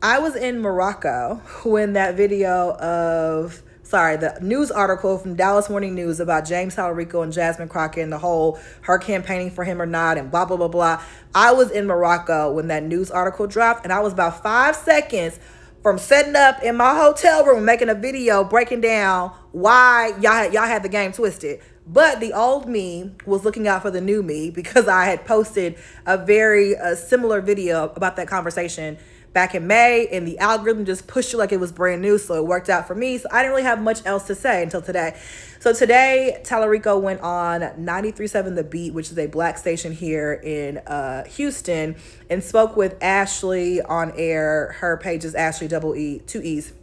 I was in Morocco when that video of, sorry, the news article from Dallas Morning News about James Talarico and Jasmine Crockett and the whole her campaigning for him or not and blah, blah, blah, blah. I was in Morocco when that news article dropped, and I was about 5 seconds from setting up in my hotel room making a video breaking down why y'all had the game twisted. But the old me was looking out for the new me because I had posted a very similar video about that conversation back in May, and the algorithm just pushed it like it was brand new, so it worked out for me. So I didn't really have much else to say until today. So today, Talarico went on 93.7 The Beat, which is a black station here in Houston, and spoke with Ashley on air. Her page is Ashley double E, two E's.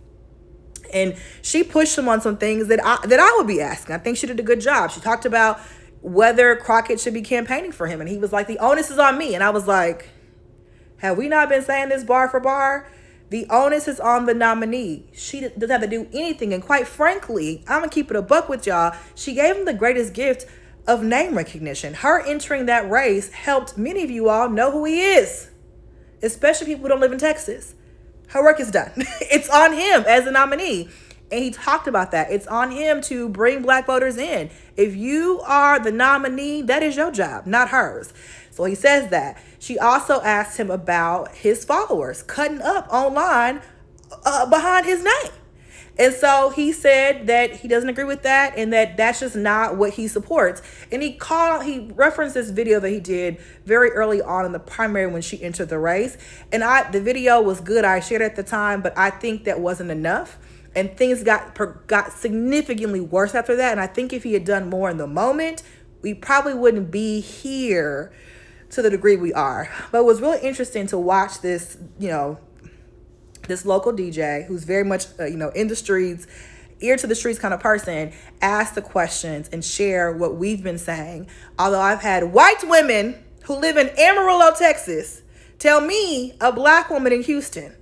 And she pushed him on some things that I would be asking. I think she did a good job. She talked about whether Crockett should be campaigning for him, and he was like, the onus is on me. And I was like, have we not been saying this bar for bar? The onus is on the nominee. She doesn't have to do anything. And quite frankly, I'm going to keep it a buck with y'all. She gave him the greatest gift of name recognition. Her entering that race helped many of you all know who he is, especially people who don't live in Texas. Her work is done. It's on him as the nominee. And he talked about that. It's on him to bring black voters in. If you are the nominee, that is your job, not hers. So he says that. She also asked him about his followers cutting up online behind his name. And so he said that he doesn't agree with that and that that's just not what he supports. And he referenced this video that he did very early on in the primary when she entered the race. And the video was good. I shared it at the time, but I think that wasn't enough. And things got significantly worse after that. And I think if he had done more in the moment, we probably wouldn't be here to the degree we are. But it was really interesting to watch this, this local DJ who's very much, in the streets, ear to the streets kind of person, ask the questions and share what we've been saying. Although I've had white women who live in Amarillo, Texas, tell me, a black woman in Houston,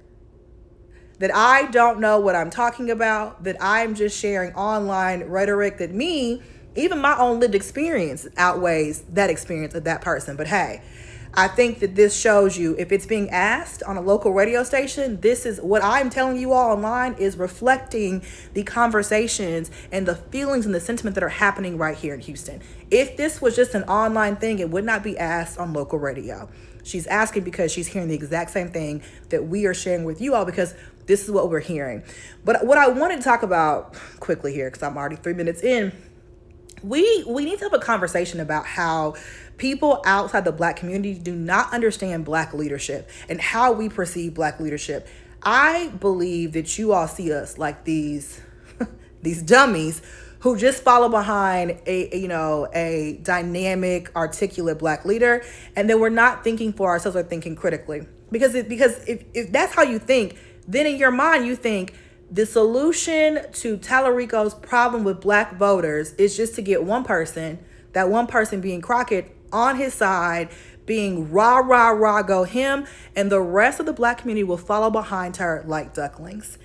that I don't know what I'm talking about, that I'm just sharing online rhetoric that even my own lived experience outweighs that experience of that person. But hey, I think that this shows you, if it's being asked on a local radio station, this is what I'm telling you all online is reflecting the conversations and the feelings and the sentiment that are happening right here in Houston. If this was just an online thing, it would not be asked on local radio. She's asking because she's hearing the exact same thing that we are sharing with you all, because this is what we're hearing. But what I wanted to talk about quickly here, because I'm already 3 minutes in, we need to have a conversation about how people outside the black community do not understand black leadership and how we perceive black leadership. I believe that you all see us like these dummies who just follow behind a dynamic, articulate black leader, and then we're not thinking for ourselves or thinking critically. Because if that's how you think, then in your mind you think the solution to Talarico's problem with black voters is just to get one person, that one person being Crockett, on his side, being rah, rah, rah, go him, and the rest of the black community will follow behind her like ducklings.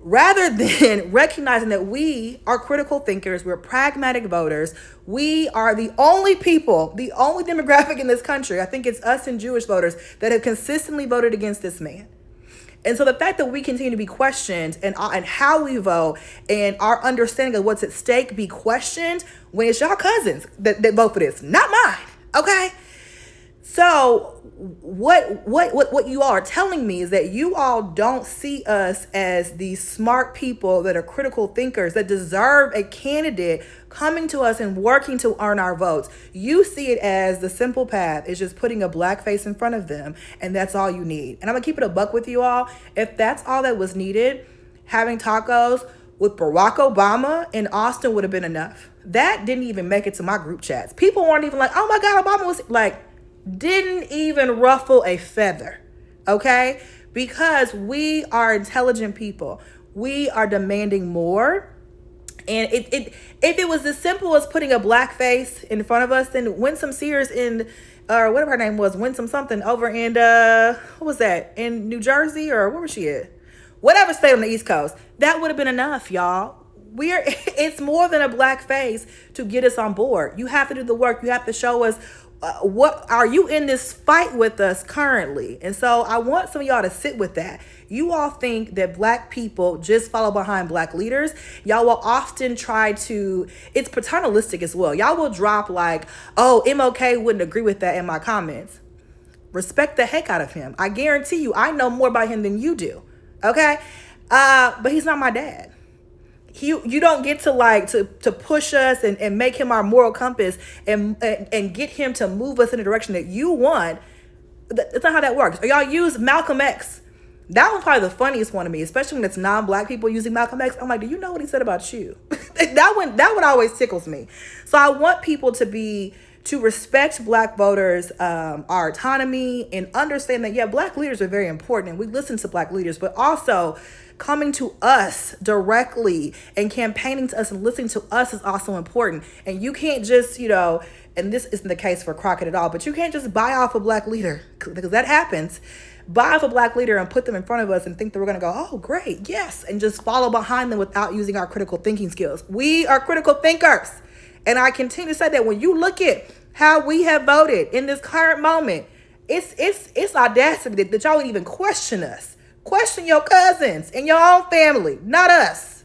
Rather than recognizing that we are critical thinkers, we're pragmatic voters, we are the only people, the only demographic in this country, I think it's us and Jewish voters, that have consistently voted against this man. And so the fact that we continue to be questioned and how we vote and our understanding of what's at stake be questioned when it's y'all cousins that vote for this, not mine, okay? So what you all are telling me is that you all don't see us as these smart people that are critical thinkers that deserve a candidate coming to us and working to earn our votes. You see it as the simple path is just putting a black face in front of them, and that's all you need. And I'm gonna keep it a buck with you all. If that's all that was needed, having tacos with Barack Obama in Austin would have been enough. That didn't even make it to my group chats. People weren't even like, oh my God, Obama was like, didn't even ruffle a feather, okay? Because we are intelligent people. We are demanding more. And if it was as simple as putting a black face in front of us, then Winsome Sears or whatever her name was, Winsome something over in, what was that? In New Jersey, or where was she at? Whatever state on the East Coast. That would have been enough, y'all. It's more than a black face to get us on board. You have to do the work. You have to show us What are you in this fight with us currently? And so I want some of y'all to sit with that. You all think that black people just follow behind black leaders. Y'all will often try to, it's paternalistic as well. Y'all will drop like, oh, MLK wouldn't agree with that in my comments. Respect the heck out of him. I guarantee you, I know more about him than you do. Okay? But he's not my dad. You don't get to like to push us and make him our moral compass and get him to move us in the direction that you want. That's not how that works. Or y'all use Malcolm X. That one's probably the funniest one to me, especially when it's non-black people using Malcolm X. I'm like, do you know what he said about you? that one always tickles me. So I want people to respect black voters, our autonomy, and understand that, yeah, black leaders are very important and we listen to black leaders, but also coming to us directly and campaigning to us and listening to us is also important. And you can't just, and this isn't the case for Crockett at all, but you can't just buy off a black leader, because that happens. Buy off a black leader and put them in front of us and think that we're going to go, oh, great, yes, and just follow behind them without using our critical thinking skills. We are critical thinkers. And I continue to say that when you look at how we have voted in this current moment, it's audacity that y'all would even question us. Question your cousins and your own family, not us.